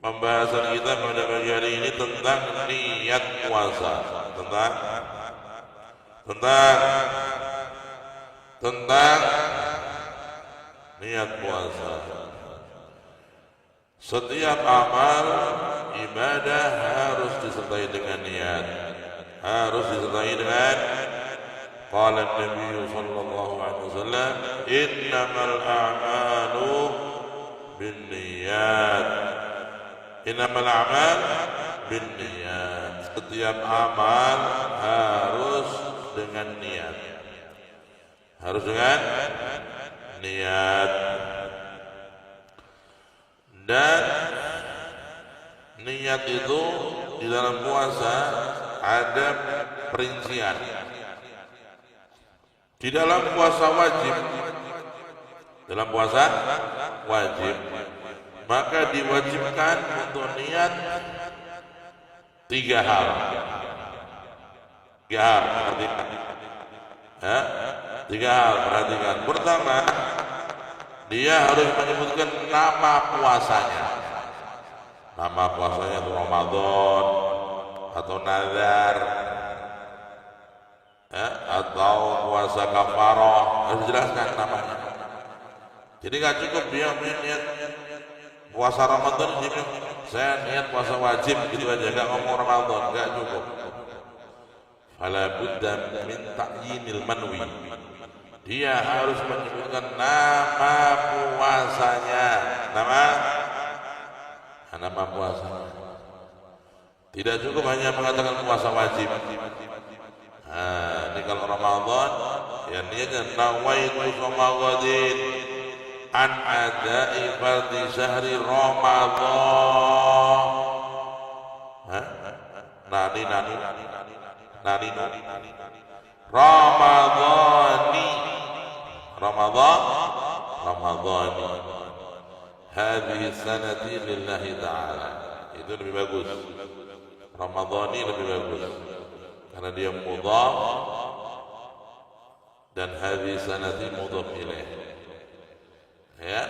Pembahasan kita pada pagi hari ini tentang niat puasa, tentang tentang tentang niat puasa. Setiap amal ibadah harus disertai dengan niat, harus disertai dengan qala Nabi sallallahu alaihi wasallam, innamal a'malu binniyat. Innamal a'mal binniyat. Setiap amal harus dengan niat. Harus dengan niat. Dan niat itu di dalam puasa ada perincian. Di dalam puasa wajib, maka diwajibkan untuk niat tiga hal. Perhatikan. Tiga hal, perhatikan. Pertama, dia harus menyebutkan nama puasanya. Nama puasanya itu Ramadan atau nazar, atau puasa kafarah, harus jelaskan namanya. Jadi nggak cukup dia niat puasa Ramadan, dia bilang saya niat puasa wajib gitu aja, nggak ngomong Ramadan, nggak cukup. Fala budda min ta'yinil manwi. Dia harus menyebutkan nama puasanya, nama puasanya. Tidak cukup hanya mengatakan puasa wajib. Ini kalau Ramadan, ya niatnya nawaitu shoma ghadin an ada'i fardhi syahri Ramadan. Nani Ramadhani hadhihi sanati lillahi ta'ala. Itu lebih bagus. Ramadhani lebih bagus karena dia mudhaf dan hadhihi sanati mudhaf ilaih. Ya,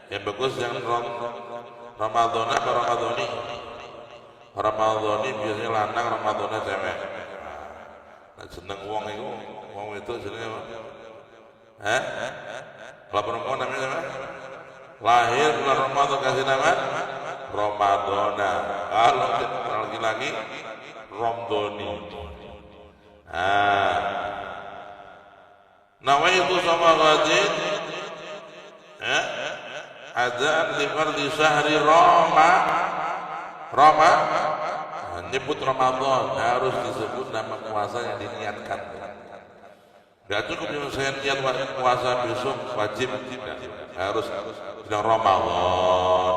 yang bagus yang Ramadan apa Ramadhani? Ramadhani biasanya lanang, Ramadhani cewek. Nah, seneng wong itu jenenge apa? Kalau perempuan namanya apa? Lahir bulan Ramadan kasih nama Ramadhana. Kalau laki-laki Ramdhani. Nawaitu sama ghadin adzan li fardhi syahri nyebut Ramadan, harus disebut nama puasa yang diniatkan. Gak cukup yang saya niat puasa besok wajib, harus bilang Ramadan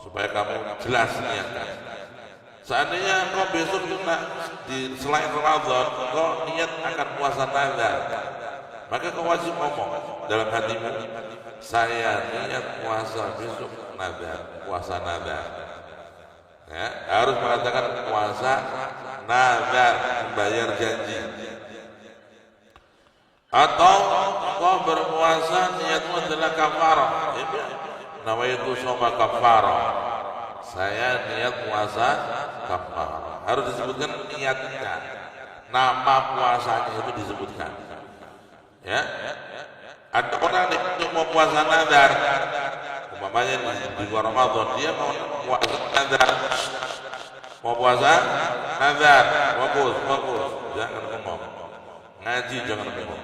supaya kamu jelas niatkan. Seandainya kau besok di selain Ramadan kau niat akan puasa nazar, maka kau wajib ngomong dalam hatimu, saya niat puasa besok puasa nazar. Ya, harus mengatakan puasa nazar, membayar janji. Atau kau berpuasa niatmu adalah kafarah. Nawaitu shoma kafarah. Saya niat puasa kafarah. Harus disebutkan niatnya. Nama puasanya itu disebutkan. Ya. Ada orang yang mau puasa nazar, umpamanya di luar Ramadan dia mau puasa nazar, bagus, jangan ngomong, ngaji jangan ngomong.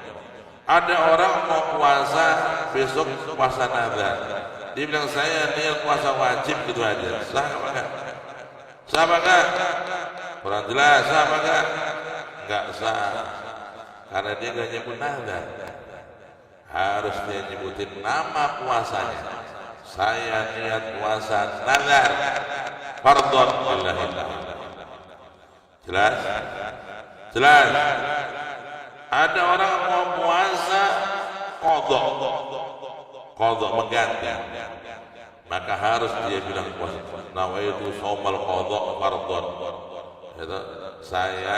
Ada orang mau puasa besok puasa nazar, dia bilang saya niat puasa wajib gitu aja, sah apa enggak? Kurang jelas, sah apa enggak? Enggak sah, karena dia nggak nyebut nazar. Harus dia nyebutin nama puasanya. Saya niat puasa nazar fardhon lillahi ta'ala. Jelas. Ada orang mau puasa qadha mengganti, maka harus dia bilang puasa nawaitu shaumal qadha fardhon. Saya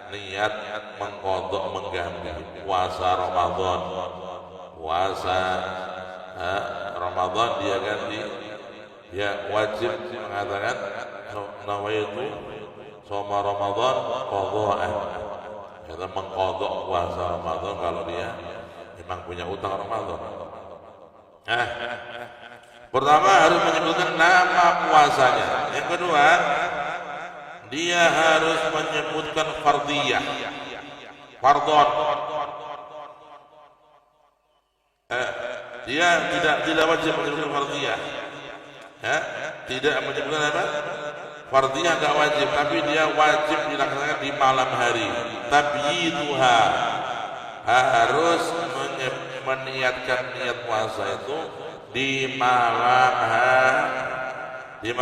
niat mengganti puasa Ramadan. Puasa Ramadan dia ganti ya wajib mengatakan nawaitu shoma Ramadan qadha'an. Kita mengqadha puasa Ramadan kalau dia memang punya utang Ramadan. Pertama harus menyebutkan nama puasanya. Yang kedua, dia harus menyebutkan fardiyah. Fardhon. Dia tidak wajib menyebutkan fardiyah. Tidak menyebutkan apa? Fardiyah enggak wajib, tapi dia wajib dilaksanakan di malam hari. Tabyiduha. Harus meniatkan niat puasa itu di malam hari.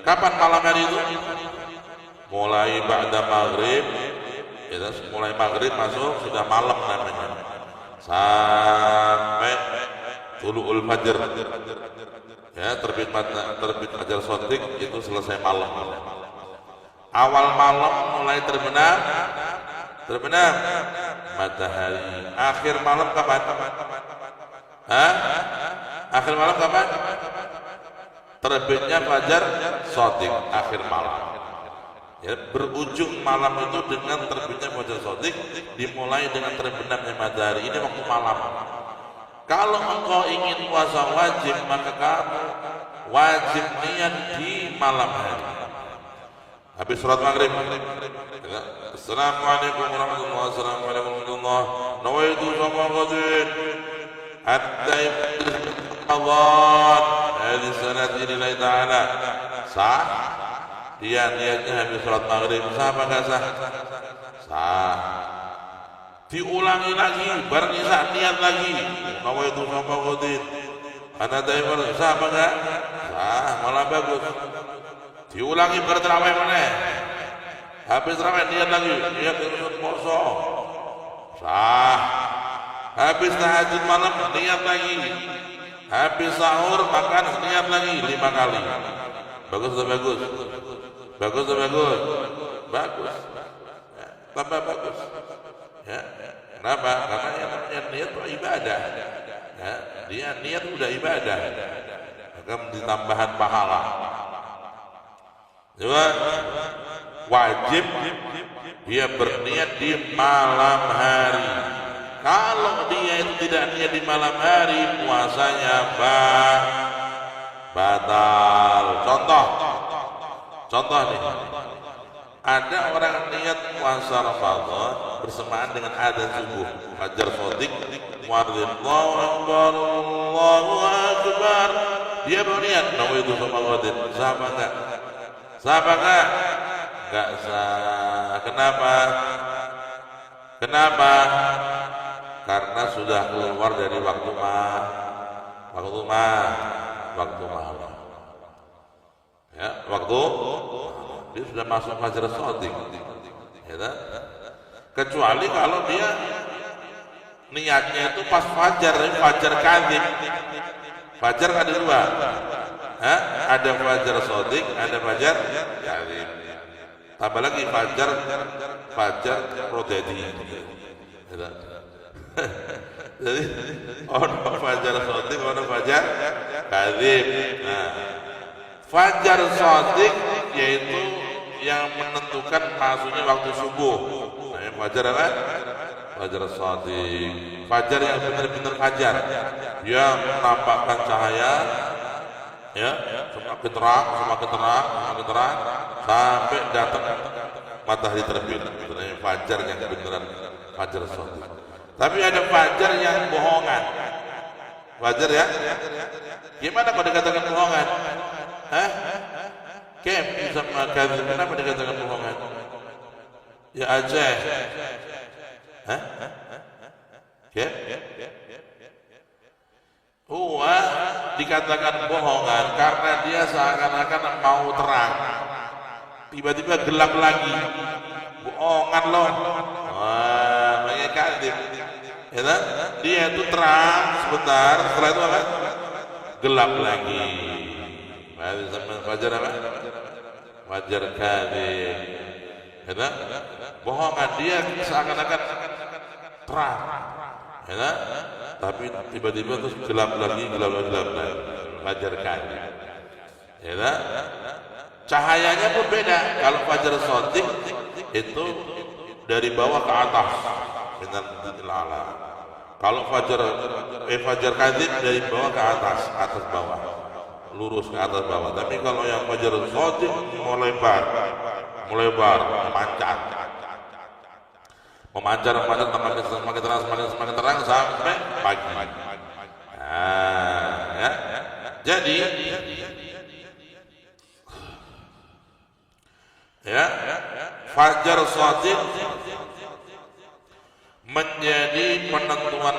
Kapan malam hari itu? Mulai ba'da maghrib, mulai maghrib masuk sudah malam namanya, sampai tulu'ul fajr, ya terbit fajar shadiq itu selesai malam. Awal malam mulai terbenam matahari. Akhir malam kapan? Akhir malam kapan? Terbitnya fajar shadiq, akhir malam. Ya, berujung malam itu dengan terbitnya fajar shadiq, dimulai dengan terbenamnya matahari. Ini waktu malam. Kalau engkau ingin puasa wajib, maka kamu wajib niat di malam hari. Habis sholat maghrib, Assalamualaikum warahmatullahi wabarakatuh. Nawaitu shoma ghadin hatta Ramadan hadis sanati lillahi ta'ala. Sah? Dia niatnya habis sholat maghrib. Sah apa enggak sah? Sah. Diulangi lagi, baru niat lagi. Nawaitu shoma ghadin hatta Ramadan. Sah apa enggak? Sah, malah bagus. Diulangi berterawih mana? Habis terawih niat lagi, niat untuk puasa. Sah. Habis tahajud malam niat lagi. Habis sahur makan niat lagi 5 kali. Bagus atau bagus? Bagus atau bagus? Bagus. Ya, tambah bagus. Ya. Kenapa? Karena yang namanya niat itu ibadah. Ya, dia niat udah ibadah. Maka ditambahan pahala. Juga wajib dia berniat di malam hari. Kalau dia itu tidak niat di malam hari, puasanya batal. Contoh nih, ada orang niat puasa Ramadan bersamaan dengan adzan subuh, fajar shadiq, muadzin Allahu akbar, Allahu akbar. Dia berniat nawaitu shoma ghadin. Sah apa enggak? Sah apa enggak? Enggak sah. Kenapa? Karena sudah keluar dari waktu malam. Ya, dia sudah masuk fajar shadiq. Ya, kecuali kalau dia niatnya itu pas fajar kadzib. Fajar ada dua. Ada fajar shadiq, ada fajar kadzib. Tambah lagi fajar rodadi. Jadi ono fajar shadiq, ono fajar kadzib. Nah, fajar shadiq yaitu yang menentukan masuknya waktu subuh. Nah, fajar apa? Fajar shadiq. Fajar yang benar-benar fajar, yang menampakkan cahaya, ya, semakin terang sampai datang matahari terbit. Itu namanya fajar yang beneran, fajar shadiq. Tapi ada fajar yang bohongan. Fajar ya? Gimana kalau dikatakan bohongan? Bisa makan, kenapa dikatakan bohongan? Ya aja. Dikatakan bohongan karena dia seakan-akan mau terang, tiba-tiba gelap lagi. Bohongan loh. Makanya kadzib. Ya, dia itu terang sebentar, setelah itu apa? Gelap lagi. Fajar apa? Fajar kadzib. Ya, bohongan dia seakan-akan terang. Ya, tapi tiba-tiba terus gelap lagi, fajar kadhib. Ya kan? Cahayanya pun beda. Kalau fajar shadiq itu dari bawah ke atas, minal a'la. Kalau fajar kadhib dari bawah ke atas bawah, lurus ke atas bawah. Tapi kalau yang fajar shadiq melebar, memancar semakin terang sampai pagi. Nah, ya. Jadi ya, fajar shadiq menjadi penentuan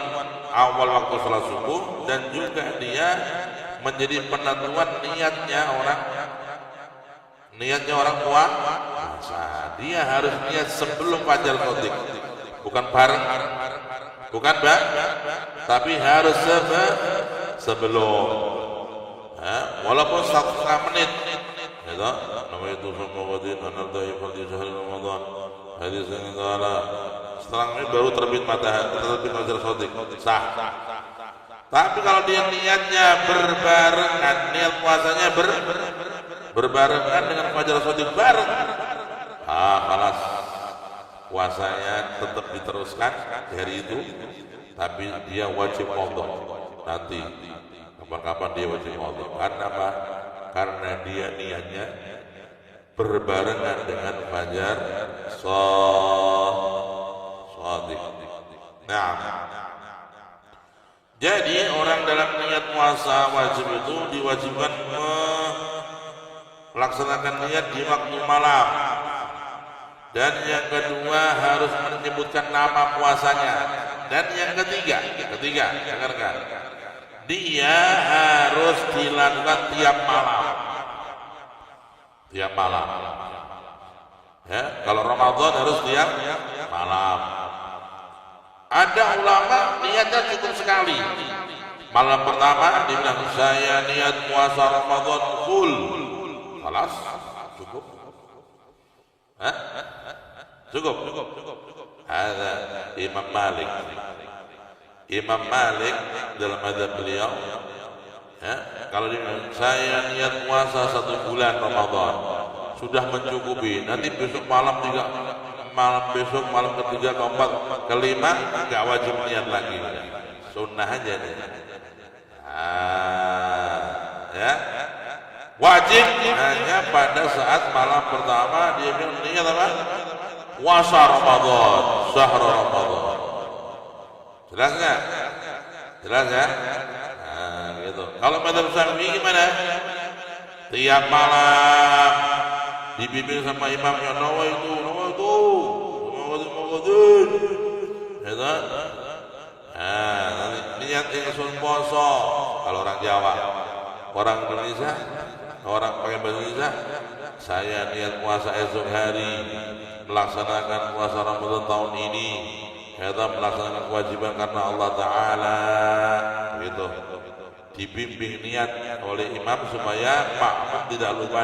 awal waktu salat subuh, dan juga dia menjadi penentuan niatnya orang puasa. Dia harus niat sebelum fajar shadiq, bukan bareng, tapi harus sebelum. Walaupun 1,5 menit. Ya, nama itu semua wadin anardai fardhi syahr Ramadan. Hadis yang ta'ala. Setelah ini baru terbit fajar shadiq. Sah. Tapi kalau dia niatnya berbarengan, niat puasanya berbarengan dengan fajar shadiq bareng, kelas puasanya tetap diteruskan di hari itu, tapi dia wajib qadha nanti. Kapan-kapan dia wajib qadha. Karena apa? Karena dia niatnya berbarengan dengan fajar shadiq. Nah, jadi orang dalam niat puasa wajib itu diwajibkan melaksanakan niat di waktu malam. Dan yang kedua harus menyebutkan nama puasanya. Dan yang ketiga, dengarkan, dia harus dilakukan tiap malam. Ya, kalau Ramadan harus tiap malam. Ada ulama niatnya cukup sekali. Malam pertama dia bilang, saya niat puasa Ramadan full. Kelas cukup. Cukup. Ada Imam Malik dalam mazhab beliau, ya, kalau dia bilang, saya niat puasa 1 bulan Ramadan sudah mencukupi. Nanti besok malam ketiga, keempat, kelima nggak wajib niat lagi, sunnah aja nih. Ya, wajib hanya pada saat malam pertama dia bilang niat apa? Puasa Ramadan, syahr Ramadan. Jelas nggak? Jelas ya? Nah, gitu. Kalau mazhab Syafi'i gimana? Tiap malam dibimbing sama imamnya, nawaitu, gitu. Nah, niat ingsun poso. Kalau orang Jawa, orang Indonesia, orang pakai bahasa Indonesia, saya niat puasa esok hari, melaksanakan puasa Ramadan tahun ini. Kita melaksanakan kewajiban karena Allah Ta'ala, gitu. Dibimbing niat oleh imam supaya makmum tidak lupa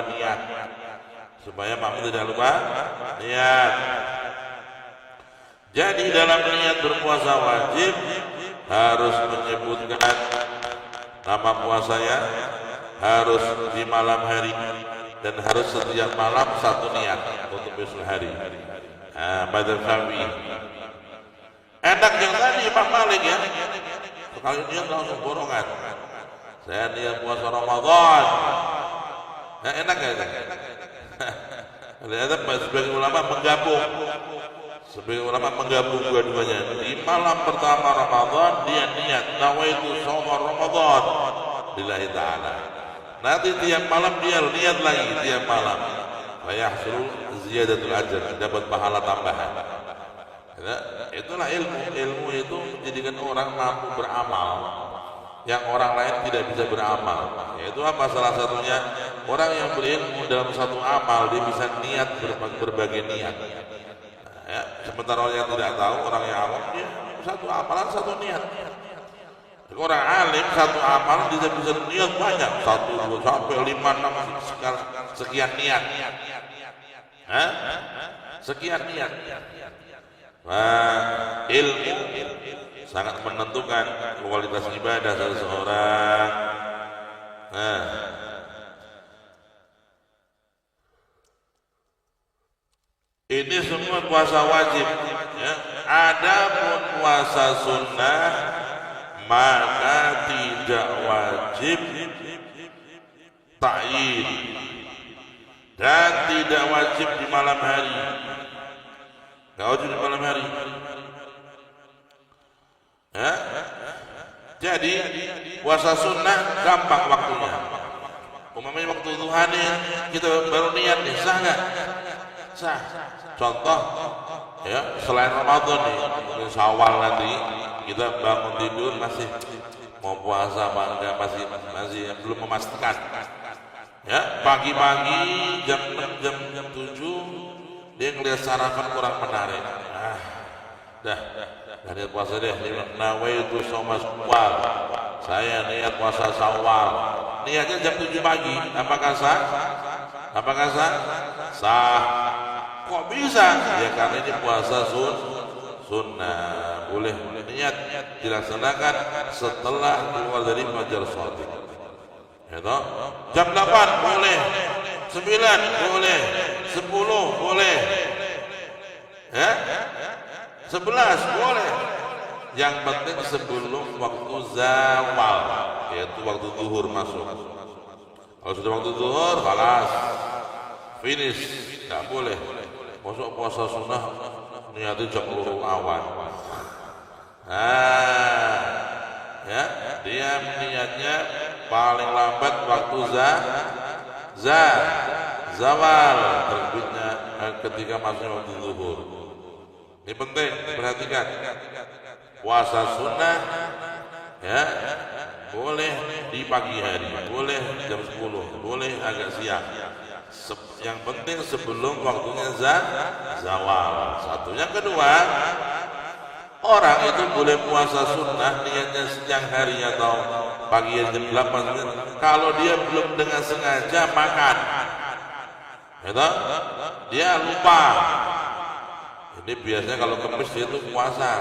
niat. Jadi dalam niat berpuasa wajib harus menyebutkan nama puasanya, harus di malam hari, dan harus setiap malam 1 niat untuk besok hari. Mazhab Syafi'i. Enak yang tadi Imam Malik ya, sekali niat langsung borongan. Saya niat puasa Ramadan. Nah, enak gak itu? Ternyata sebagian ulama menggabung dua-duanya. Di malam pertama Ramadan dia niat nawaitu shauma Ramadan lillahi ta'ala. Nanti tiap malam dia niat lagi tiap malam. Fa yahsul ziyadatul ajr, dapat pahala tambahan. Ya, itulah ilmu itu menjadikan orang mampu beramal yang orang lain tidak bisa beramal. Yaitu apa? Salah satunya orang yang berilmu dalam satu amal dia bisa niat berbagai niat. Ya, sementara orang yang tidak tahu, orang yang awam, dia satu amalan 1 niat. Orang alim 1 amalan dia bisa niat banyak, 1, 2, sampai 5, 6 sekian niat. Sekian niat. Nah, ilmu sangat menentukan kualitas ibadah seseorang. Nah, ini semua puasa wajib. Ya. Adapun puasa sunnah maka tidak wajib ta'yin dan tidak wajib di malam hari. Tidak wajib di malam hari. Ya. Jadi puasa sunnah gampang waktunya. Umpamanya waktu duha nih kita baru niat nih, sah nggak? Sah. Contoh, ya selain Ramadan nih, mungkin Syawal nanti kita bangun tidur masih mau puasa apa enggak, masih belum memastikan. Ya pagi-pagi jam 6 jam 7 dia ngelihat sarapan kurang menarik. Dah niat puasa deh. Nawaitu shauma Syawal. Saya niat puasa Syawal. Niatnya jam 7 pagi. Apakah sah? Apakah sah? Sah. Kok bisa? Ya karena ini puasa sunnah. Boleh niat dilaksanakan setelah keluar dari fajar shadiq. Ya toh? Jam 8 boleh, 9 boleh, 10 boleh, ya? 11 boleh. Yang penting sebelum waktu zawal, yaitu waktu zuhur masuk. Kalau sudah waktu zuhur, kalas, finish, nggak boleh. Masuk puasa sunnah niatnya jam 2 awan. Ya, dia niatnya paling lambat waktu zawal, terbitnya ketika masuk waktu zuhur. Ini penting perhatikan. Puasa sunnah ya boleh di pagi hari, boleh jam 10, boleh agak siang. Yang penting sebelum waktunya zawal. Satu. Yang kedua, orang itu boleh puasa sunnah niatnya siang hari atau pagi jam 8 kalau dia belum dengan sengaja makan. Ya, dia lupa. Ini biasanya kalau kemis dia itu puasa.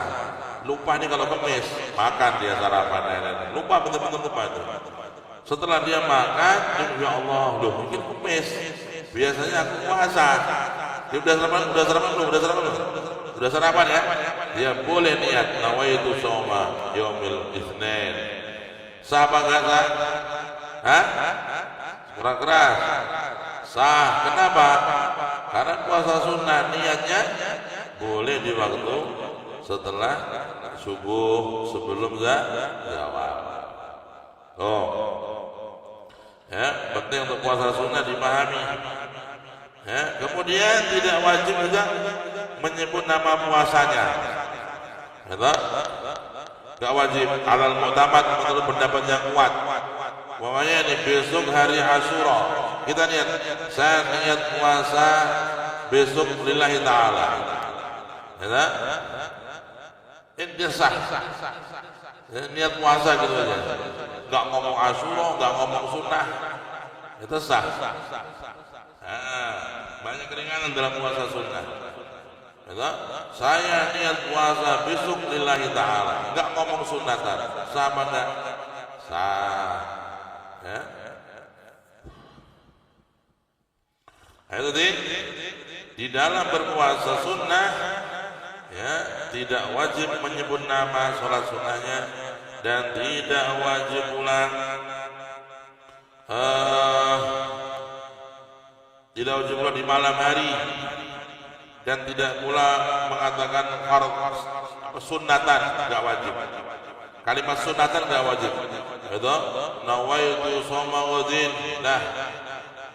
Lupa nih kalau kemis, makan dia sarapan. Lupa betul-betul lupa itu. Setelah dia makan, ya Allah, loh mungkin kemis. Biasanya aku puasa. Dia udah sarapan ya. Dia boleh niat nawaitu shauma yaumil itsnain. Sah apa enggak sah? Hah? Kurang keras. Sah. Kenapa? Karena puasa sunnah niatnya boleh di waktu setelah subuh sebelum zawal. Oh. Ya, penting untuk puasa sunnah dipahami. Ya, kemudian tidak wajib juga menyebut nama puasanya. Ya, enggak wajib alal mu'tamad menurut pendapat yang kuat. Umpamanya ini besok hari Asyura, kita niat, saya niat puasa besok lillahi ta'ala. Ya, ini dia sah. Ya, niat puasa gitu aja. Enggak ngomong Asyura, enggak ngomong sunnah. Itu sah. Banyak keringanan dalam puasa sunnah. Ya, saya niat puasa besok lillahi ta'ala. Enggak ngomong sunnatan. Sah apa enggak? Sah. Ya. Itu di dalam berpuasa sunnah ya tidak wajib menyebut nama sholat sunnahnya dan tidak wajib pula tidak wajib pula di malam hari dan tidak pula mengatakan fardhu sunnatan, enggak wajib. Kalimat sunnatan enggak wajib. Itu nawaitu shauma ghadin nah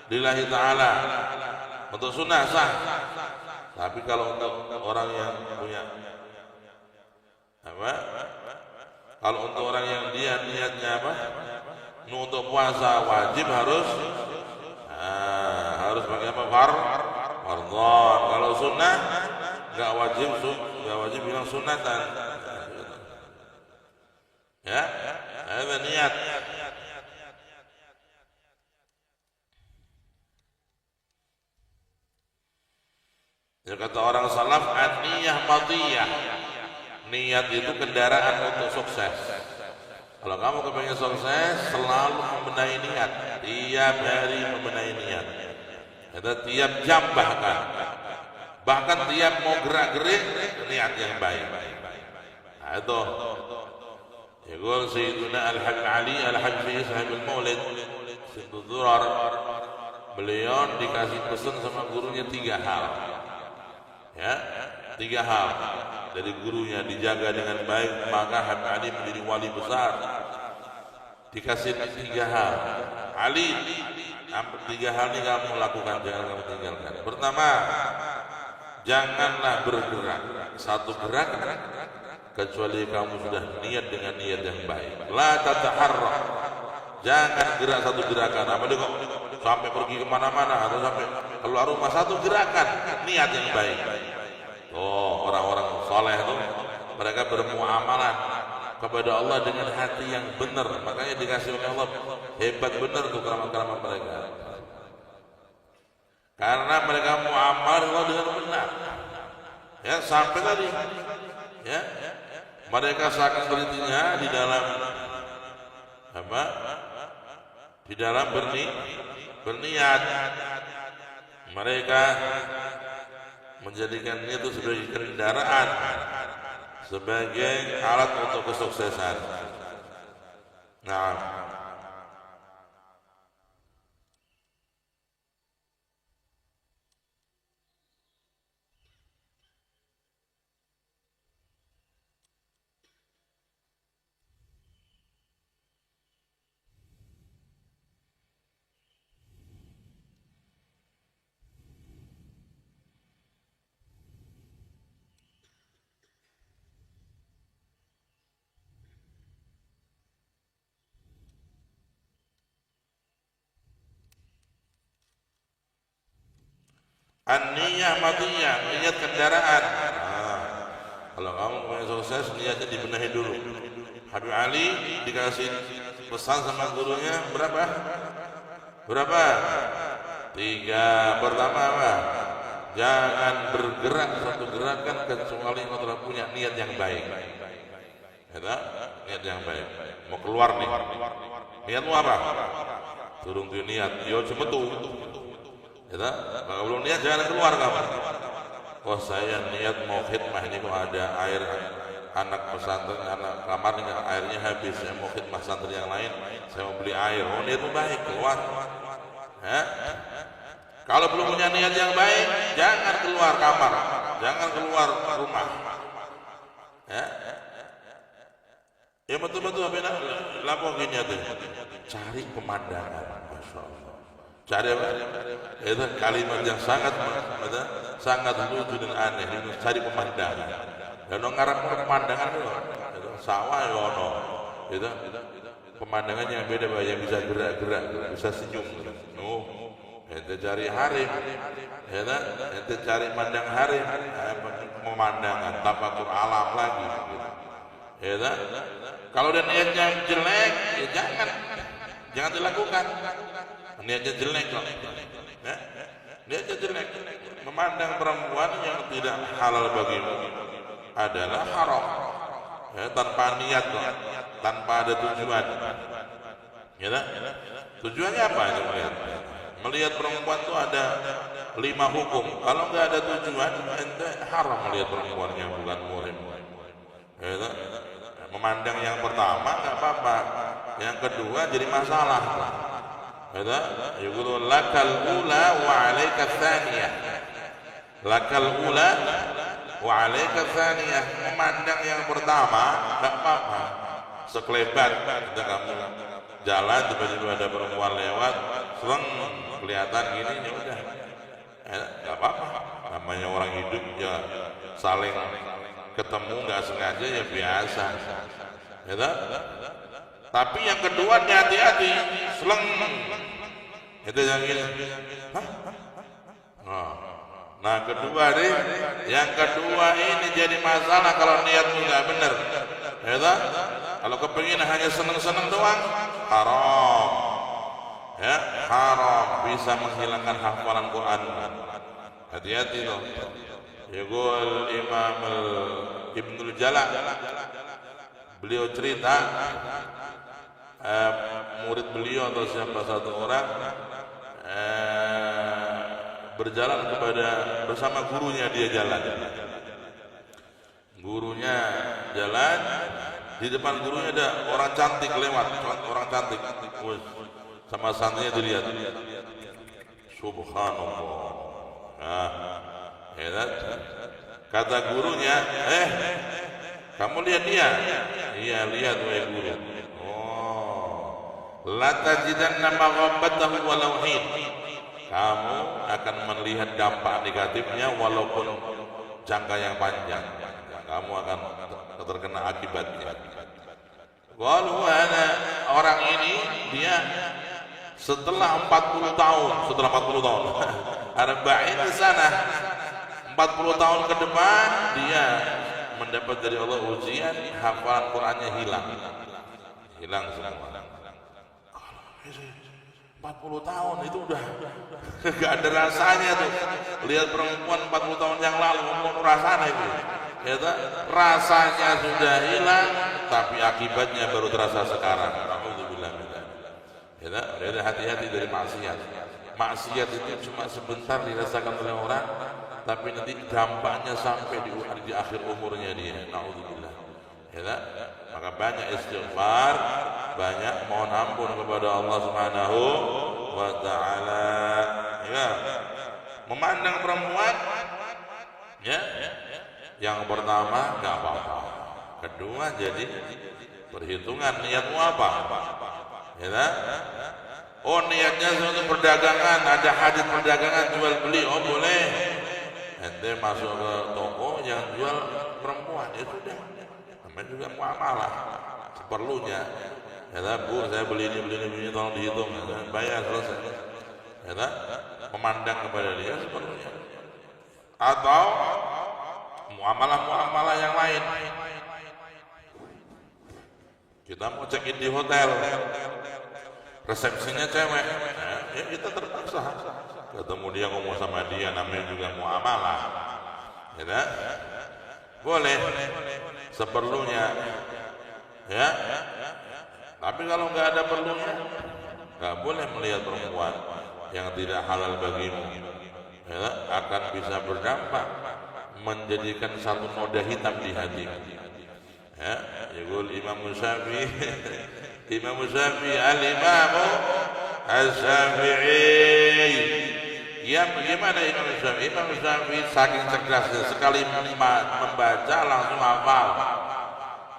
lillahi ta'ala. Untuk sunnah sah. Tapi kalau untuk orang yang punya apa? Kalau untuk orang yang dia niatnya apa? Untuk puasa wajib harus pakai apa? Fardhon. Kalau sunnah enggak wajib bilang sunnatan. Ya, ada niat. Ya kata orang salaf an-niyah madiyah. Niat itu kendaraan untuk sukses. Kalau kamu kepengen sukses, selalu membenahi niat. Tiap hari membenahi niat. Itu tiap jam bahkan tiap mau gerak-gerik niat yang baik. Nah, itu. Yaqul Sayyiduna Al-Habib Ali Al-Habib Sahibul Maulid Sayyidul Durar, beliau dikasih pesan sama gurunya 3 hal. Ya, 3 hal dari gurunya dijaga dengan baik, maka Habib Ali menjadi wali besar. Dikasih 3 hal. Ali, 3 hal ini kamu lakukan, jangan kamu tinggalkan. Pertama, janganlah bergerak satu gerakan kecuali kamu sudah niat dengan niat yang baik. La tataharrak, jangan gerak satu gerakan. Apalagi kok sampai pergi kemana-mana atau sampai keluar rumah, satu gerakan niat yang baik. Oh, orang-orang soleh itu mereka bermuamalah kepada Allah dengan hati yang benar. Makanya dikasih oleh Allah hebat benar tuh keramat-keramat mereka. Karena mereka muamalah Allah dengan benar. Ya, sampai tadi ya, mereka sangat telitinya di dalam apa? Di dalam berniat. Mereka menjadikan itu sebagai kendaraan, sebagai alat untuk kesuksesan. Nah, an-niyah madiyah, niat kendaraan. Nah, kalau kamu mau sukses, niatnya dibenahi dulu. Habib Ali dikasih pesan sama gurunya berapa? 3. Pertama apa? Jangan bergerak satu gerakan kecuali kau telah punya niat yang baik. Ya, niat yang baik. Mau keluar nih. Niatmu apa? Turun tuh niat. Yo cemetu. Ya, kalau belum niat jangan keluar kamu. Oh, saya niat mau khidmah, ini kok ada air anak pesantren, anak kamarnya airnya habis, saya mau khidmah pesantren yang lain, saya mau beli air. Oh, niatmu baik, keluar. Ya. Kalau belum punya niat yang baik, jangan keluar kamar, jangan keluar rumah. Ya. Ya betul-betul apa nak? Lapor gini aja. Cari pemandangan, Masya Allah. Cari apa? Itu kalimat yang sangat lucu dan aneh. Cari pemandangan. Dan ngarang pemandangan itu sawah yono. Itu pemandangan yang beda, yang bisa gerak-gerak, bisa senyum. Ente cari harim, ente cari mandang harim, pemandangan tafakur alam lagi. Kalau dia niatnya jelek, ya jangan dilakukan. Niatnya jelek kok. Niatnya jelek. Memandang perempuan yang tidak halal bagimu adalah haram. Tanpa niat kok, tanpa ada tujuan. Tujuannya apa itu melihat? Melihat perempuan itu ada 5 hukum. Kalau nggak ada tujuan, ente haram melihat perempuan yang bukan muhrim. Memandang yang pertama nggak apa-apa, yang kedua jadi masalah. Yaqulu lakal ula wa 'alaika tsaniyah. Lakal ula wa 'alaika tsaniyah. Memandang yang pertama nggak apa-apa. Sekelebat kita kamu jalan tiba-tiba ada perempuan lewat, seleng kelihatan gini, ya udah, nggak apa-apa. Namanya orang hidup ya saling ketemu nggak sengaja ya biasa. Tapi yang kedua hati-hati, seleng itu yang gini. Nah kedua nih, yang kedua ini jadi masalah kalau niatmu nggak benar. Kalau kepingin hanya seneng-seneng doang, haram. Ya, haram, bisa menghilangkan hafalan Quran. Hati-hati loh. Yaqul Imam Ibnul Jala. Beliau cerita murid beliau atau siapa satu orang berjalan bersama gurunya, dia jalan. Gurunya jalan, di depan gurunya ada orang cantik lewat, orang cantik. Sama santrinya dilihat. Subhanallah. Nah, ya, kata gurunya, kamu lihat dia? Iya, lihat wahai guru. Oh, la tajidanna maghabbatahu walau hin. Kamu akan melihat dampak negatifnya walaupun jangka yang panjang. Kamu akan terkena akibatnya. Walau orang ini dia setelah 40 tahun, arba'in sana, 40 tahun ke depan dia mendapat dari Allah ujian, hafalan Qur'annya hilang semua. 40 tahun itu udah gak ada rasanya tuh. Lihat perempuan 40 tahun yang lalu, rasanya itu. Ya, rasanya sudah hilang, tapi akibatnya baru terasa sekarang. Alhamdulillah. Ya, hati-hati dari maksiat. Maksiat itu cuma sebentar dirasakan oleh orang, tapi nanti dampaknya sampai di akhir umurnya dia. Alhamdulillah. Ya, maka banyak istighfar, banyak mohon ampun kepada Allah Subhanahu wa taala. Ya. Memandang perempuan, ya. Yang pertama enggak apa-apa. Kedua jadi perhitungan niatmu apa? Ya. Oh, niatnya untuk perdagangan, ada hadis perdagangan jual beli, oh boleh. Ente masuk ke toko yang jual perempuan, ya sudah. Namanya juga muamalah seperlunya. Ya, Bu, saya beli ini tolong dihitung, ya, bayar selesai. Ya, memandang kepada dia seperlunya. Atau muamalah yang lain. Kita mau check in di hotel, resepsinya cewek, ya kita terpaksa ketemu dia, ngomong sama dia, namanya juga muamalah. Ya, boleh seperlunya, ya. Tapi kalau nggak ada perlunya, nggak boleh melihat perempuan yang tidak halal bagimu. Ya, akan bisa berdampak menjadikan satu noda hitam di hatimu. Ya, yaqul Imam Syafi'i al-Imam Asy-Syafi'i. Ya, bagaimana Imam Syafi'i? Imam Syafi'i saking cerdasnya, sekali membaca langsung hafal.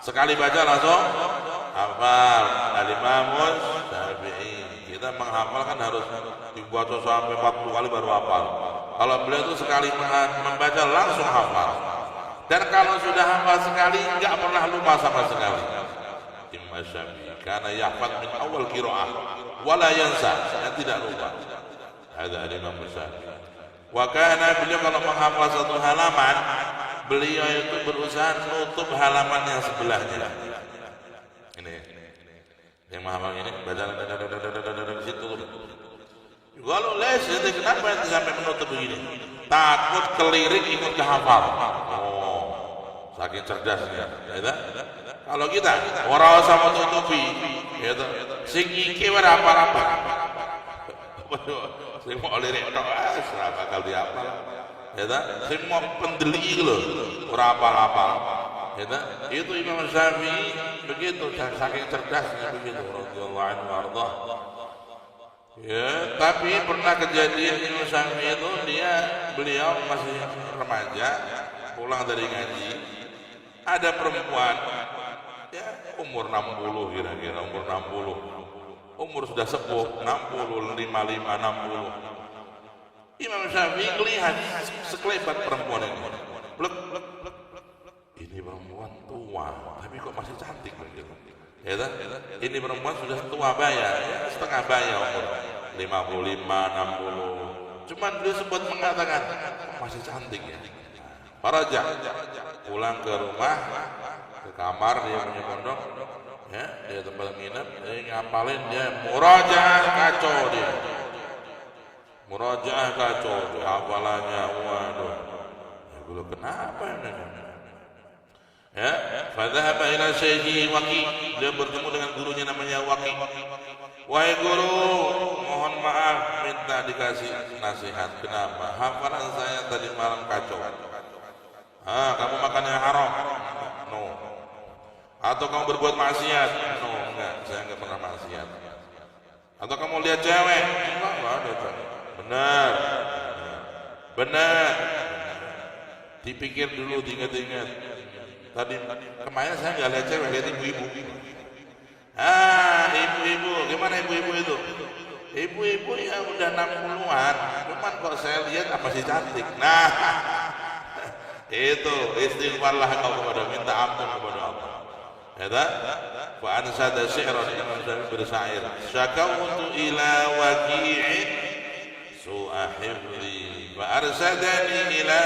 Sekali baca langsung hafal. Al-Imam Syafi'i. Kita menghafal kan harus dibaca sampai 40 kali baru hafal. Kalau beliau itu sekali membaca langsung hafal. Dan kalau sudah hafal sekali enggak pernah lupa sama sekali. Imam Syafi'i karena yahfaz min awal qiraah wala yansa, tidak lupa. Ada Imam Syafi'i. Wa kana beliau kalau menghafal satu halaman, beliau itu berusaha menutup halaman yang sebelahnya. Ini yang menghafal ini baca dari situ. Kalau les itu kenapa sampai menutup begini? Takut kelirik ikut kehafal. Saking cerdasnya, ya. Kalau kita ora usah menutupi, ya. Sing iki ora apa-apa. Sing mau lirik tok ora bakal dihafal. Ya. Sing mau pendeli iki lho, ora apa-apa. Ya. Itu Imam Syafi'i begitu, saking cerdasnya begitu. Radhiyallahu anhu warḍah. Ya, tapi pernah kejadian Imam Syafi'i itu beliau masih remaja, pulang dari ngaji. Ada perempuan, ya umur 60 kira-kira, umur 60. Umur sudah sepuh, 60, 55, 60. Imam Syafi'i lihat sekelebat perempuan ini. Blek. Ini perempuan tua, tapi kok masih cantik begitu. Ya, ini perempuan sudah tua baya, ya, setengah baya umur 55, 60. Cuman beliau sempat mengatakan masih cantik ya. Faraja pulang ke rumah, ke kamar dia punya pondok, ya, dia tempat nginep, dia ngapalin, dia murajaah kacau dia. Murajaah kacau dia, hafalannya waduh. Ya, belum kenapa ini? Ya, fadhahaba ila syekhi Waqi, dia bertemu dengan gurunya namanya Waqi. Wahai guru, mohon maaf, minta dikasih nasihat. Kenapa? Hafalan saya tadi malam kacau. Kamu makan yang haram? No. Atau kamu berbuat maksiat? No, enggak, saya enggak pernah maksiat. Atau kamu lihat cewek? Enggak ada cewek. Benar. Benar. Dipikir dulu, diingat-ingat. Tadi kemarin saya nggak lihat cewek, lihat ibu-ibu. Ibu-ibu, gimana ibu-ibu itu? Ibu-ibu ya udah 60-an, cuman kok saya lihat masih cantik. Nah, itu istighfarlah kau kepada, minta ampun kepada Allah. Ya tak? Wa ansada syi'ran, Imam Syafi'i bersair. Syakawtu ila waqi'in su'a hifzi wa arsadani ila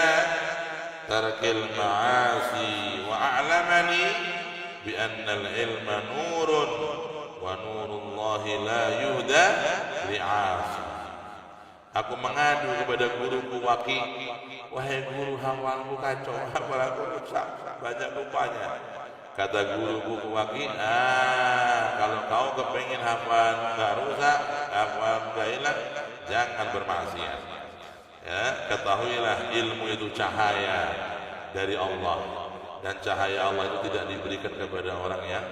tarkil ma'asi wa a'lamani bi annal ilma nurun wa nurullahi la yuhda li'asi. Aku mengadu kepada guruku Waqi, wahai guru, hafalku kacau, hafalanku rusak, banyak lupanya. Kata guruku Waqi, kalau kau kepingin hafalan nggak rusak, hafalan nggak hilang, jangan bermaksiat. Ya, ketahuilah ilmu itu cahaya dari Allah, dan cahaya Allah itu tidak diberikan kepada orang yang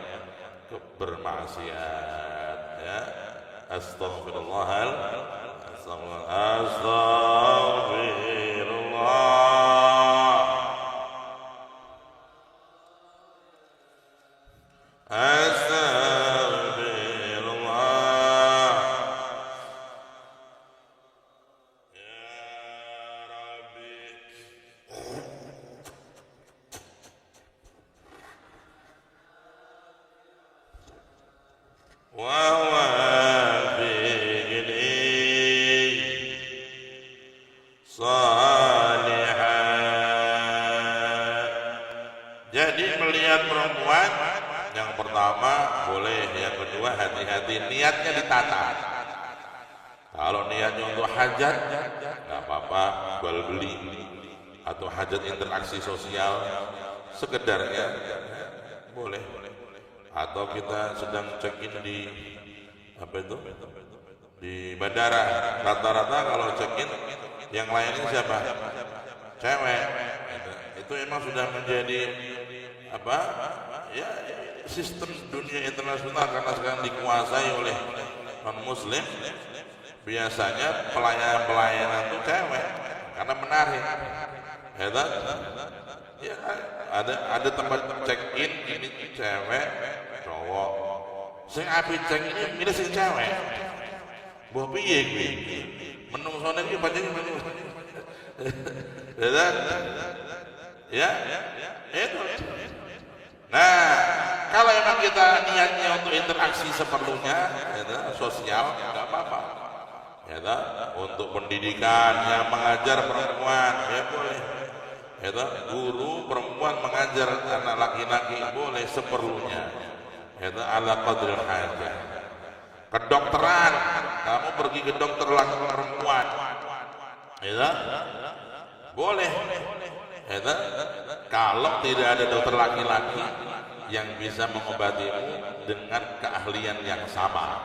bermaksiat. Ya, astagfirullahaladzim. Jadi melihat perempuan yang pertama boleh, yang kedua hati-hati, niatnya ditata. Kalau niatnya untuk hajat, nggak apa-apa, jual beli, atau hajat interaksi sosial, sekedarnya boleh. Atau kita sedang check-in di di bandara, rata-rata kalau check-in yang lainnya siapa? Cewek. Itu emang sudah menjadi ya sistem dunia internasional, karena sekarang dikuasai oleh non muslim. Biasanya pelayanan itu cewek karena menarik. Ya, ada tempat check in ini cewek cowok, sing api check in milih sing cewek. Mbah piye kuwi? Menungsone iki pancen ya, itu. Nah, kalau emang kita niatnya untuk interaksi seperlunya, sosial, nggak apa-apa. Untuk pendidikannya, mengajar perempuan, ya boleh. Guru perempuan mengajar anak laki-laki boleh seperlunya. Ala qadril hajah. Kedokteran, kamu pergi ke dokter laki perempuan, boleh. Kalau tidak ada dokter laki-laki yang bisa mengobatimu dengan keahlian yang sama.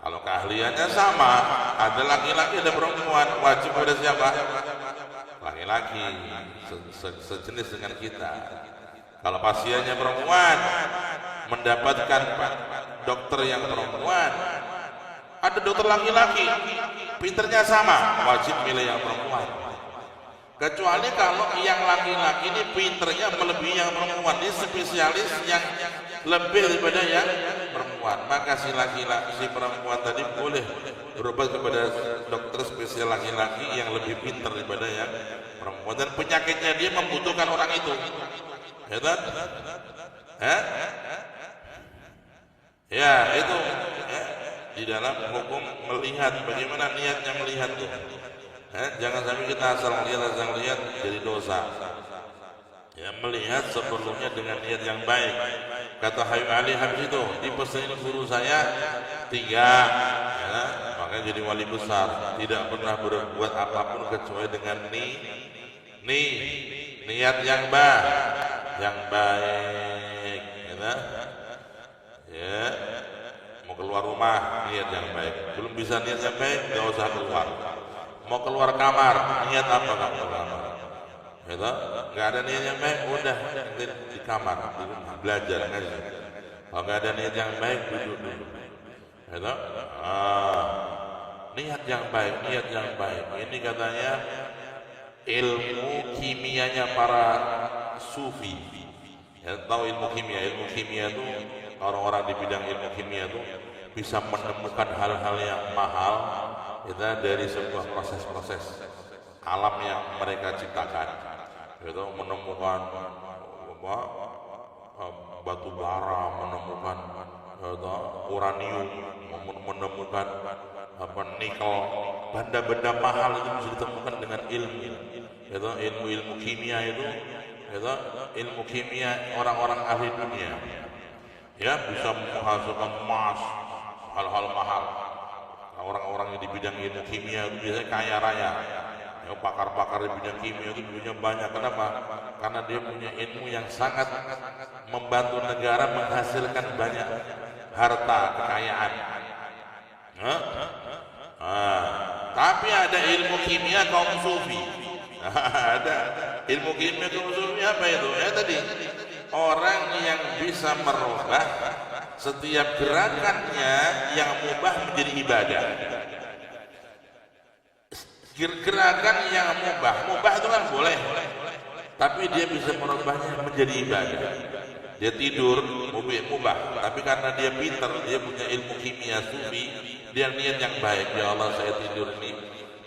Kalau keahliannya sama, ada laki-laki ada perempuan, wajib pada siapa? Laki-laki, sejenis dengan kita. Kalau pasiennya perempuan, mendapatkan dokter yang perempuan, ada dokter laki-laki, pinternya sama, wajib milih yang perempuan. Kecuali kalau yang laki-laki ini pinternya melebihi yang perempuan, ini spesialis yang lebih daripada yang perempuan, maka si laki-laki, si perempuan tadi boleh berobat kepada dokter spesial laki-laki yang lebih pintar daripada yang perempuan, dan penyakitnya dia membutuhkan orang itu. Ya, itu di dalam hukum melihat, bagaimana niatnya melihat tuh. Jangan sampai kita asal lihat jadi dosa. Ya, melihat seperlunya dengan niat yang baik. Kata Habib Ali Habib itu, dipesan guru saya 3, makanya jadi wali besar. Tidak pernah berbuat apapun kecuali dengan niat yang baik. yang baik, gitu. Ya, mau keluar rumah niat yang baik, belum bisa niat yang baik nggak usah keluar. Mau keluar kamar niat apa kamu keluar kamar? Gitu, nggak ada niat yang baik, udah di kamar di rumah belajar ngaji. Kalau nggak ada niat yang baik duduk dulu. Gitu. Niat yang baik, niat yang baik. Ini katanya ilmu kimianya para sufi. Ya, tahu ilmu kimia? Ilmu kimia itu orang-orang di bidang ilmu kimia itu bisa menemukan hal-hal yang mahal kita dari sebuah proses-proses alam yang mereka ciptakan. Gitu, menemukan batu bara, menemukan uranium, menemukan nikel, benda-benda mahal itu bisa ditemukan dengan ilmu. Itu ilmu kimia itu, ilmu kimia orang-orang ahli dunia. Ya, bisa menghasilkan emas, hal-hal mahal. Orang-orang yang di bidang ilmu kimia itu biasanya kaya raya. Ya, pakar-pakar di bidang kimia itu punya banyak. Kenapa? Karena dia punya ilmu yang sangat membantu negara menghasilkan banyak harta kekayaan. Tapi ada ilmu kimia kaum sufi. Ada ilmu kimia kaum sufi apa itu? Ya tadi orang yang bisa merubah setiap gerakannya yang mubah menjadi ibadah. Gerakan yang mubah itu kan boleh, tapi dia bisa merubahnya menjadi ibadah. Dia tidur mubah, tapi karena dia pintar, dia punya ilmu kimia sufi, dia niat yang baik. Ya Allah, saya tidur ini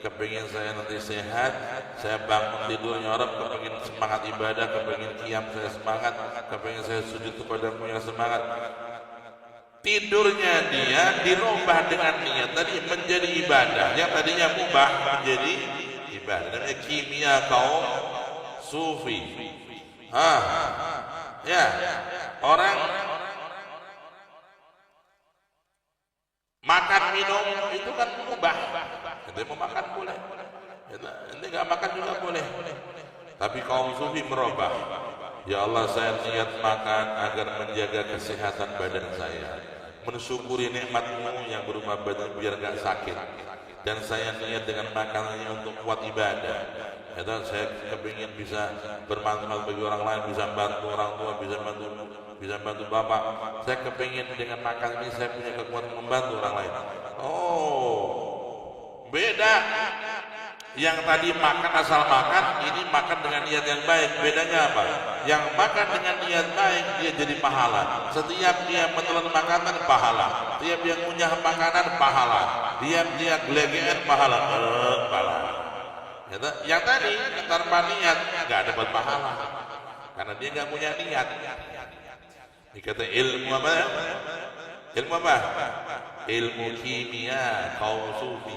kepingin saya nanti sehat, saya bangun tidur nyorok, kepingin semangat ibadah, kepingin qiyam saya semangat, kepingin saya sujud kepadamu yang semangat. Tidurnya dia dirubah dengan niat tadi menjadi ibadah, yang tadinya mubah menjadi ibadah. Namanya kimia kaum sufi. Ya, orang makan minum itu kan mubah. Kita mau makan boleh, ini nggak makan juga boleh. Tapi kaum sufi merubah. Ya Allah, saya niat makan agar menjaga kesehatan badan saya, mensyukuri nikmat-Mu yang berupa badan biar gak sakit, dan saya niat dengan makanannya untuk kuat ibadah. Dan saya kepingin bisa bermanfaat bagi orang lain, bisa bantu orang tua, bisa bantu bapak. Saya kepingin dengan makan ini saya punya kekuatan membantu orang lain. Oh, beda. Yang tadi makan asal makan, ini makan dengan niat yang baik. Bedanya apa? Yang makan dengan niat baik dia jadi pahala. Setiap dia menelan makanan pahala. Setiap dia ngunyah makanan pahala. Dia gelegean pahala. Yang tadi tanpa niat nggak dapat pahala, karena dia nggak punya niat. Dikata ilmu apa? Ilmu apa? Ilmu kimia kaum sufi,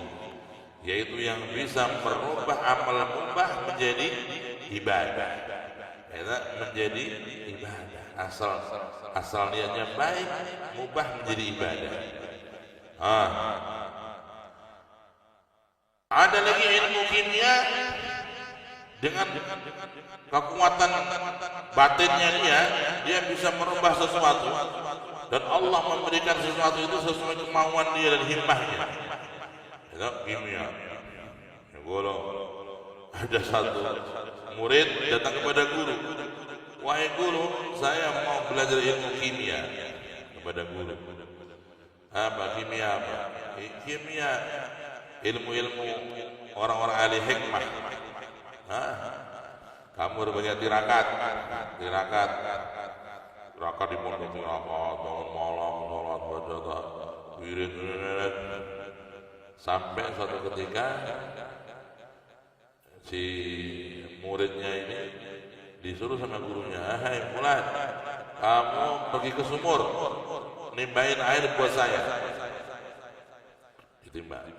yaitu yang bisa merubah amal mubah menjadi ibadah. Menjadi ibadah. Asal niatnya baik, mubah menjadi ibadah. Ada lagi ilmu kimia dengan kekuatan batinnya dia bisa merubah sesuatu, dan Allah memberikan sesuatu itu sesuai kemauan dia dan himmahnya. Itu kimia. Kalau ada satu murid datang kepada guru, wahai guru, saya mau belajar ilmu kimia. Kepada guru, apa kimia? Apa kimia? Ilmu-ilmu orang-orang ahli hikmah. Kamu udah banyak tirakat di pondok tirakat, bangun malam, sholat, baca, wirid, sampai suatu ketika si muridnya ini disuruh sama gurunya, hai Fulan, kamu pergi ke sumur, nimbain air buat saya. Ditimbang.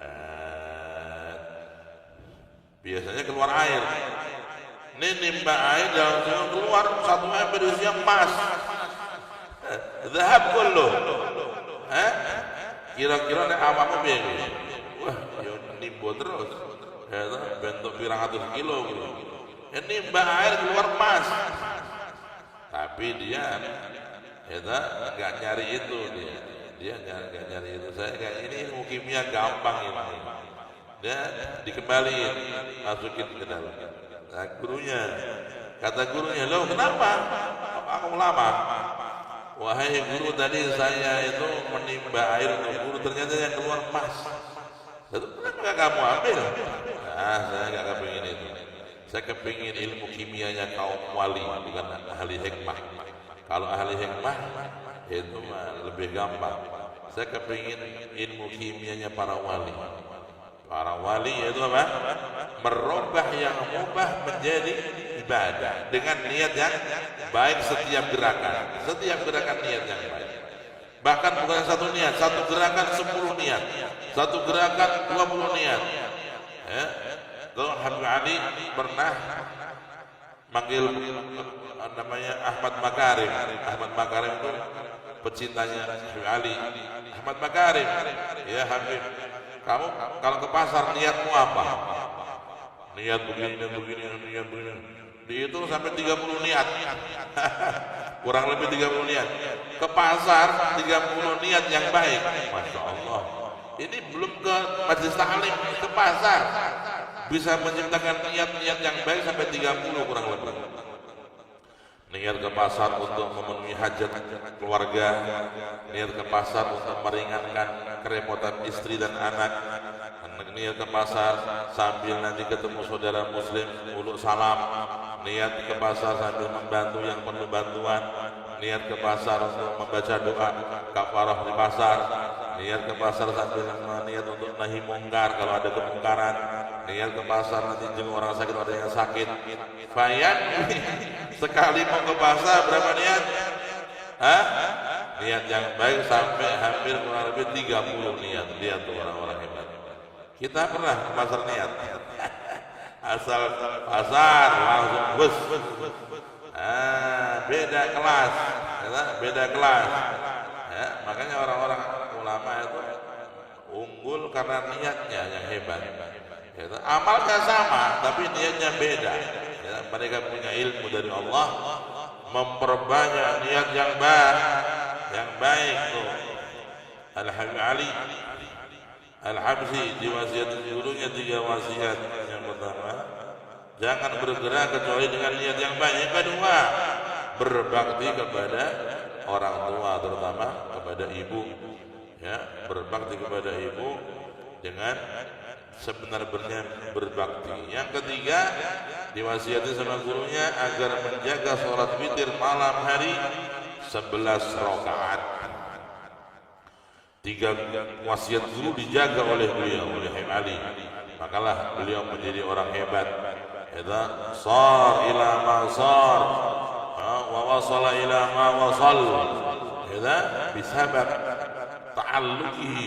Biasanya keluar air. Ini nimba air dalam sumur keluar satu air berisi emas. Zahab kullu. Kira-kira nek awakmu piye? Wah, ya nimbo terus. Ya bentuk pirang atus kilo gitu. Ini nimba air keluar emas. Tapi dia nggak nyari itu, dia nggak nyari itu. Saya kayak ini ilmu kimia gampang ini, dia dikembaliin, masukin ke dalam. Nah, kata gurunya, loh kenapa kamu lama? Wahai guru, tadi saya itu menimba air untuk guru, ternyata yang keluar emas. Kenapa nggak kamu ambil? Nah, saya nggak kepingin itu. Saya kepingin ilmu kimianya kaum wali, bukan ahli hikmah. Kalau ahli hikmah itu lebih gampang. Saya kepingin ilmu kimianya para wali. Para wali itu apa? Merubah yang mubah menjadi ibadah dengan niat yang baik setiap gerakan. Setiap gerakan niat yang baik. Bahkan bukan satu niat, satu gerakan 10 niat, satu gerakan 20 niat. Ya. Kalau Habib Ali pernah manggil namanya Ahmad Makarim. Ahmad Makarim itu pecintanya Habib Ali. Ahmad Makarim, ya Habib, kamu kalau ke pasar niatmu apa? Niat begini, niat begini. Dihitung sampai 30 niat. Kurang lebih 30 niat. Ke pasar 30 niat yang baik. Masya Allah. Ini belum ke majelis ta'lim, ke pasar. Bisa menciptakan niat-niat yang baik sampai 30 kurang lebih. Niat ke pasar untuk memenuhi hajat keluarga, niat ke pasar untuk meringankan kerepotan istri dan anak, niat ke pasar sambil nanti ketemu saudara muslim uluk salam, niat ke pasar sambil membantu yang perlu bantuan, niat ke pasar untuk membaca doa kafarah di pasar, niat ke pasar sambil niat untuk nahi mungkar kalau ada kemungkaran, niat ke pasar nanti jenguk orang sakit, ada yang sakit. Fayan sekali mau ke pasar berapa niat? Niat yang baik sampai hampir kurang lebih 30 niat. Lihat tuh orang-orang hebat. Kita pernah ke pasar niat. Asal pasar langsung bus. Beda kelas, beda kelas. Ya, makanya orang-orang ulama itu unggul karena niatnya yang hebat. Ya, amalnya sama, tapi niatnya beda. Ya, mereka punya ilmu dari Allah, memperbanyak niat yang baik tuh. Al-Habib Ali Al-Habsi diwasiat gurunya 3 wasiat. Yang pertama, jangan bergerak kecuali dengan niat yang baik. Yang kedua, berbakti kepada orang tua, terutama kepada ibu. Ya, berbakti kepada ibu dengan sebenar-benarnya berbakti. Yang ketiga, diwasiati sama gurunya agar menjaga sholat witir malam hari 11 rakaat. 3 wasiat guru dijaga oleh beliau, oleh Habib Ali. Makalah beliau menjadi orang hebat. Idza sar ila ma sar wa wasala ila ma wasal. Idza bisabab ta'alluqihi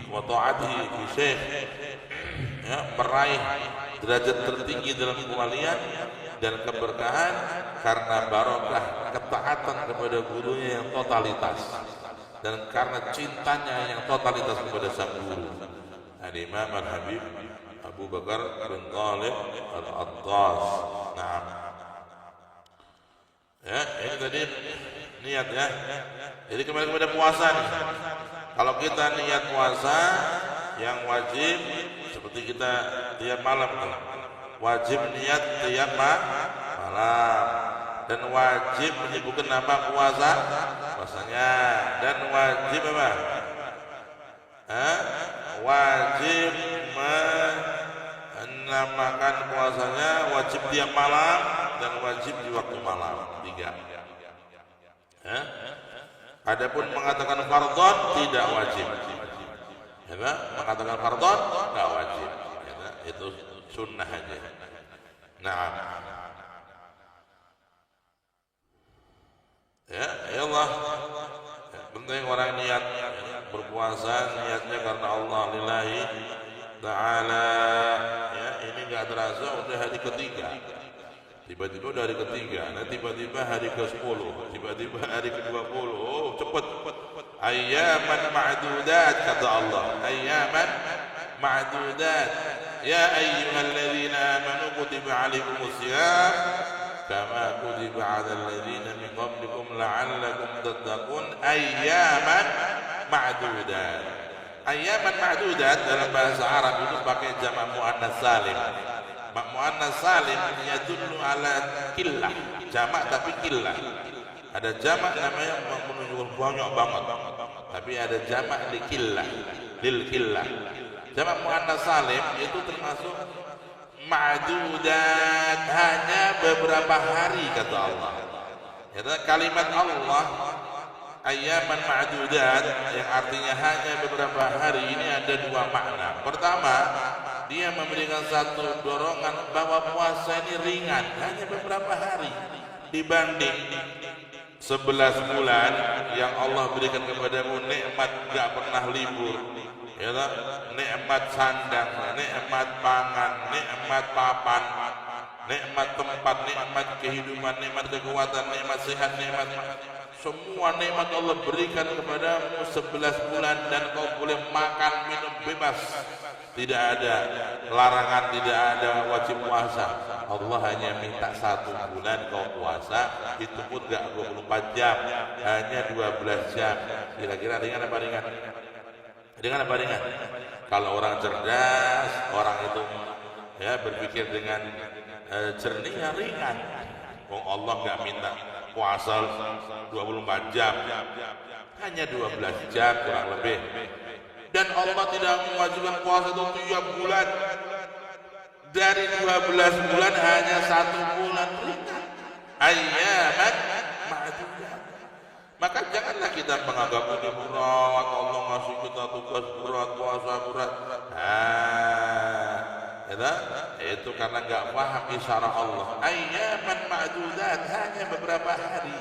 wa ta'atihi fi syekh, ya, meraih derajat tertinggi dalam kewalian dan keberkahan karena barokah ketaatan kepada gurunya yang totalitas dan karena cintanya yang totalitas kepada sang guru. Al-Imam Al-Habib Abu Bakar bin Talib Al-Attas. Nah, ya, ini tadi niat ya. Jadi kembali kepada puasa nih. Kalau kita niat puasa yang wajib seperti kita tiap malam nih. Wajib niat tiap malam dan wajib menyebutkan nama puasanya dan wajib apa? Wajib menamakan puasanya, wajib tiap malam dan wajib di waktu malam. 3. Adapun mengatakan fardhon tidak wajib. Ya, mengatakan fardhon tidak wajib. Ya, itu sunnah aja. Nah, ya Allah. Penting orang niat berpuasa niatnya karena Allah lillahi ta'ala. Ya, ini enggak terasa udah hari ketiga. Tiba-tiba udah hari ketiga, nah tiba-tiba hari ke-10, tiba-tiba hari ke-20. Oh, cepat. Ayyaman ma'dudat kata Allah. Ayyaman ma'dudat. Ya ayyuhalladzina amanu kutiba 'alaikumus shiyam kama kutiba 'alal ladzina min qablikum la'allakum tattaqun ayyaman ma'dudat. Ayyaman ma'dudat dalam bahasa Arab itu pakai jamak muannats salim. Muannats salim yadullu ala qillah, jamak tapi qillah. Ada jamak namanya menunjukkan banyak banget, tapi ada jamak li qillah, lil qillah. Jamak muannats salim itu termasuk ma'dudat, hanya beberapa hari kata Allah. Ya, kalimat Allah ayyaman ma'dudat yang artinya hanya beberapa hari ini ada dua makna. Pertama, dia memberikan satu dorongan bahwa puasa ini ringan, hanya beberapa hari dibanding 11 bulan yang Allah berikan kepadamu nikmat gak pernah libur. Ya, nikmat sandang, nikmat pangan, nikmat papan, nikmat tempat, nikmat kehidupan, nikmat kekuatan, nikmat sehat, nikmat semua nikmat Allah berikan kepadamu 11 bulan dan kau boleh makan minum bebas. Tidak ada larangan, tidak ada wajib puasa. Allah hanya minta 1 bulan kau puasa, itu pun gak 24 jam, hanya 12 jam. Kira-kira ringan apa ringan? Dengan apa ringan? Kalau orang cerdas, orang itu ya berpikir dengan jernih, ya ringan. Allah nggak minta puasa 24 jam, hanya 12 jam kurang lebih. Dan Allah tidak mewajibkan puasa itu tiap bulan. Dari 12 bulan hanya 1 bulan ringan. Ayyaman ma'dudat. Maka janganlah kita menganggap ini berat, Allah ngasih kita tugas berat, puasa berat. Itu karena nggak paham isyarat Allah. Ayyaman ma'dudat, hanya beberapa hari.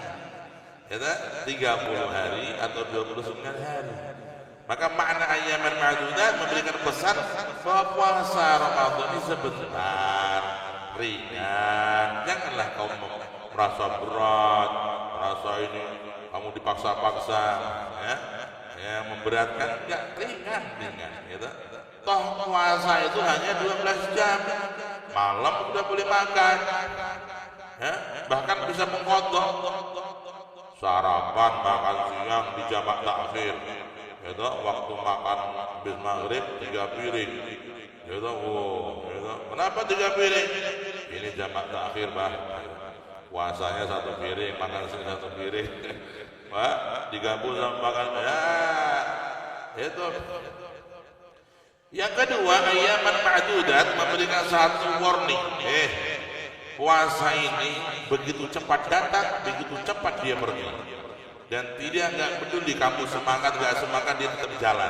30 hari atau 29 hari. Maka makna ayyaman ma'dudat memberikan pesan bahwa puasa Ramadan ini sebentar, ringan. Janganlah kau merasa berat, merasa ini kamu dipaksa-paksa, ya memberatkan. Enggak, ringan, gitu. Toh puasa itu hanya 12 jam, malam sudah boleh makan, ya, bahkan bisa mengkodok sarapan, makan siang di jamak takhir, gitu. Waktu makan habis maghrib 3 piring, gitu. Gitu. Kenapa 3 piring? Ini jamak takhir, Bang. Puasanya 1 piring, makan siang 1 piring. Pak, digabung sama makan, ya, itu. Yang kedua, ayyaman ma'dudat memberikan satu warning. Puasa ini begitu cepat datang, begitu cepat dia pergi. Dan nggak peduli kamu semangat nggak semangat, dia tetap jalan.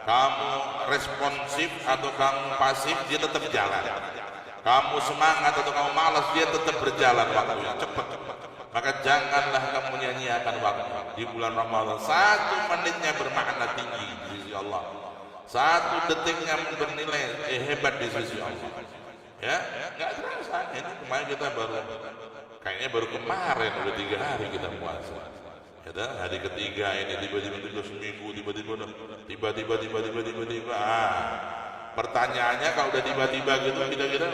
Kamu responsif atau kamu pasif, dia tetap jalan. Kamu semangat atau kamu malas, dia tetap berjalan waktunya cepat. Maka janganlah kamu menyanyiakan waktu di bulan Ramadan. 1 menitnya bermakna tinggi di sisi Allah. 1 detiknya bernilai hebat di sisi Allah. Ya, nggak terasa. Ini kemarin kita baru kemarin udah 3 hari kita puasa. Ya, hari ketiga ini tiba-tiba seminggu, tiba-tiba. Pertanyaannya kalau udah tiba-tiba gitu, kira-kira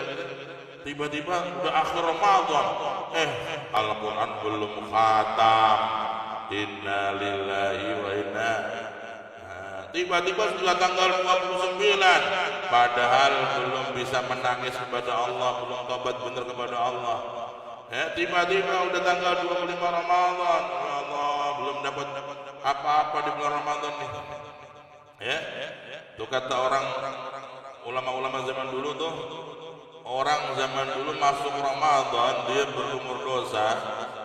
tiba-tiba udah akhir Ramadan, Al-Quran belum khatam. Inna lillahi wa inna. Tiba-tiba sudah tanggal 29, padahal belum bisa menangis kepada Allah, belum tobat benar kepada Allah. Tiba-tiba udah tanggal 25 Ramadan, ya Allah, belum dapat apa-apa di bulan Ramadan nih. Itu kata orang ulama-ulama zaman dulu tuh, orang zaman dulu masuk Ramadan dia berumur dosa.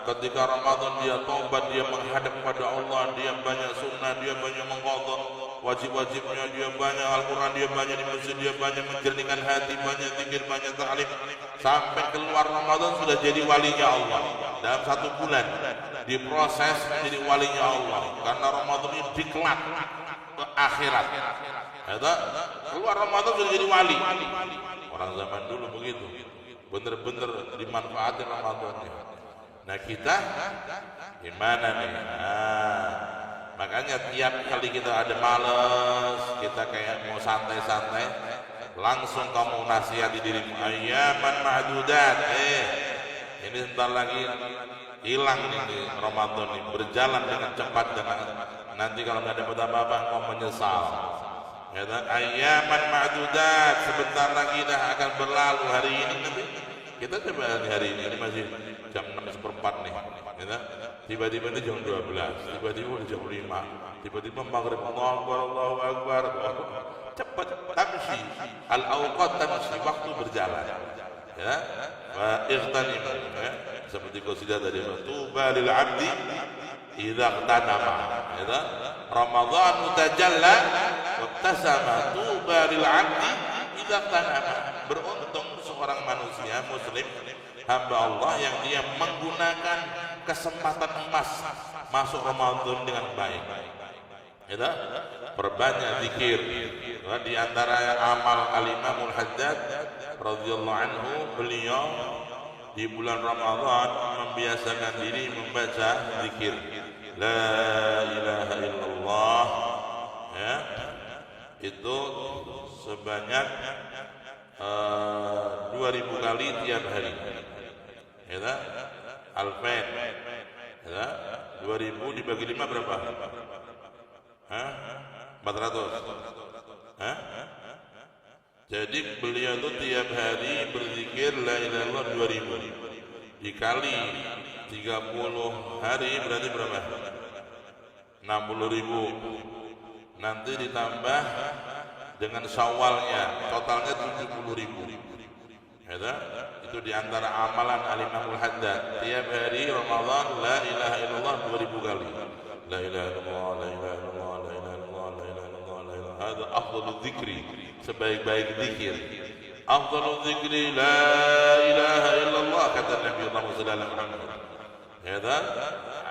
Ketika Ramadan dia tobat, dia menghadap kepada Allah, dia banyak sunnah, dia banyak mengqadha wajib-wajibnya, dia banyak Al-Quran, dia banyak di masjid, dia banyak menjernihkan hati, banyak zikir, banyak ta'lim. Sampai keluar Ramadan sudah jadi walinya Allah. Dalam 1 bulan diproses menjadi walinya Allah. Karena Ramadan ini diklat ke akhirat. Keluar Ramadan sudah jadi wali. Orang zaman dulu begitu, bener-bener dimanfaatin Ramadannya. Nah kita gimana nih? Makanya tiap kali kita ada males, kita kayak mau santai-santai, langsung kamu nasihati dirimu, ayyaman ma'dudat. ini sebentar lagi hilang ini Ramadan ini, berjalan dengan cepat dan nanti kalau nggak dapat apa-apa engkau menyesal. Ya, ayyaman ma'dudat, sebentar lagi dah akan berlalu. Hari ini nanti kita coba hari ini masih jam 6:04 nih, ya, tiba-tiba ini jam 12, tiba-tiba jam 5, tiba-tiba maghrib, Allahu Akbar, cepat tamsi, al-awqat tamsi, waktu berjalan, ya, wa ightanim, ya, seperti qasidah tadi, tuba lil abdi idza ightanama, ya, Ramadan mutajalla wabtasama, tuba lil abdi idza ightanama, beruntung seorang manusia muslim hamba Allah yang dia menggunakan kesempatan emas masuk Ramadan dengan baik. Ya, perbanyak zikir. Di antara amal Al-Imamul Haddad radhiyallahu anhu, beliau di bulan Ramadan membiasakan diri membaca zikir la ilaha illallah, ya, itu sebanyak 2000 kali tiap hari, ya, alfen, ya, 2000 dibagi 5 berapa? 400. Jadi beliau itu tiap hari berzikir la ilaha illallah 2000 dikali 30 hari berarti berapa? 60.000. Nanti ditambah dengan syawalnya totalnya 70.000. Ya, itu diantara amalan Al-Imamul Haddad, tiap hari Ramadan la ilaha illallah 2000 kali. La ilaha illallah, la ilaha illallah, la ilaha illallah, la ilaha illallah, la ilaha. Hada afdhalul dzikri, sebaik-baik zikir. Afdhalul dzikri la ilaha illallah, kata Nabi Muhammad sallallahu alaihi wasallam. Ya,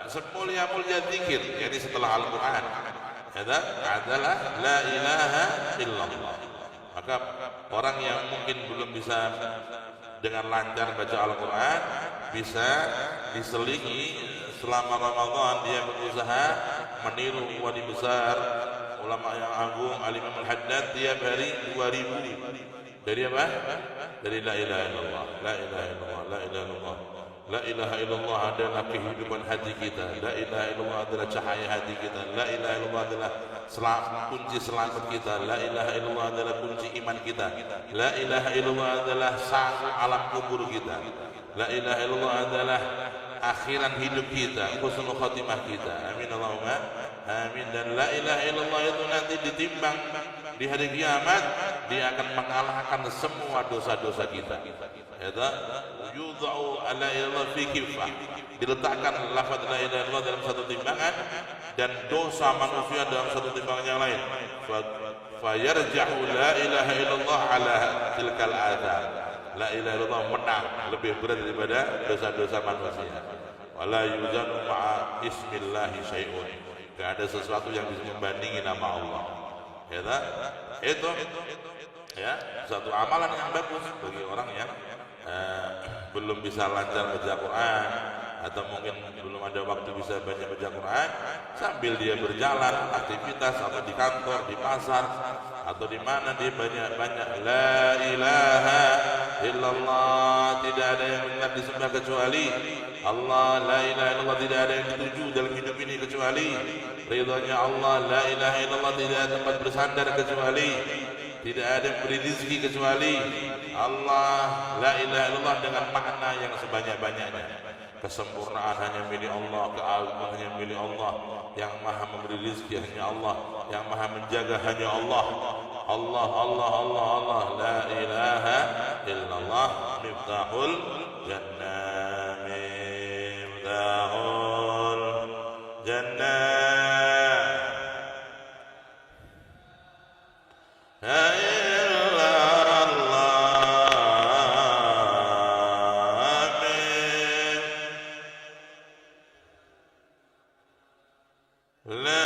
semulia-mulia zikir, jadi setelah Al-Qur'an, ya, adalah la ilaha illallah. Maka orang yang mungkin belum bisa dengan lancar baca Al-Quran bisa diselingi selama Ramadan, dia berusaha meniru wali besar ulama yang agung Al-Imam Al-Haddad, tiap hari 2000 dari apa? Dari la ilaha illallah, la ilaha illallah, la ilaha illallah. La ilaha illallah adalah kehidupan hati kita. La ilaha illallah adalah cahaya hati kita. La ilaha illallah adalah kunci selamat kita. La ilaha illallah adalah kunci iman kita. La ilaha illallah adalah sang alam kubur kita. La ilaha illallah adalah akhiran hidup kita, husnul khatimah kita. Amin Allahumma amin. Dan la ilaha illallah itu nanti ditimbang di hari kiamat, dia akan mengalahkan semua dosa-dosa kita. Ya, yudha'u ala ilallah fi kifah, diletakkan lafaz la ilaha illallah dalam satu timbangan dan dosa manusia dalam satu timbangan yang lain. Fayarja'u la ilaha illallah ala tilkal adab. La ilaha illallah menang, lebih berat daripada dosa-dosa manusia. Wala yuzanu ma'a ismillahi syai'un, tidak ada sesuatu yang bisa membandingi nama Allah. Ya, itu ya satu amalan yang bagus bagi orang yang belum bisa lancar baca Quran, atau mungkin belum ada waktu bisa banyak baca Quran, sambil dia berjalan aktivitas atau di kantor, di pasar, atau di mana dia banyak-banyak la ilaha illallah, tidak ada yang benar disembah kecuali Allah, la ilaha illallah, tidak ada yang dituju dalam hidup ini kecuali ridhonya Allah, la ilaha illallah, tidak ada tempat bersandar kecuali, tidak ada yang beri rezeki kecuali Allah, la ilaha illallah dengan makna yang sebanyak-banyaknya. Kesempurnaan hanya milik Allah, keagungan hanya milik Allah, yang maha memberi rezeki hanya Allah, yang maha menjaga hanya Allah. Allah, Allah, Allah, Allah, la ilaha illallah, miftahul jannah, miftahul jannah. La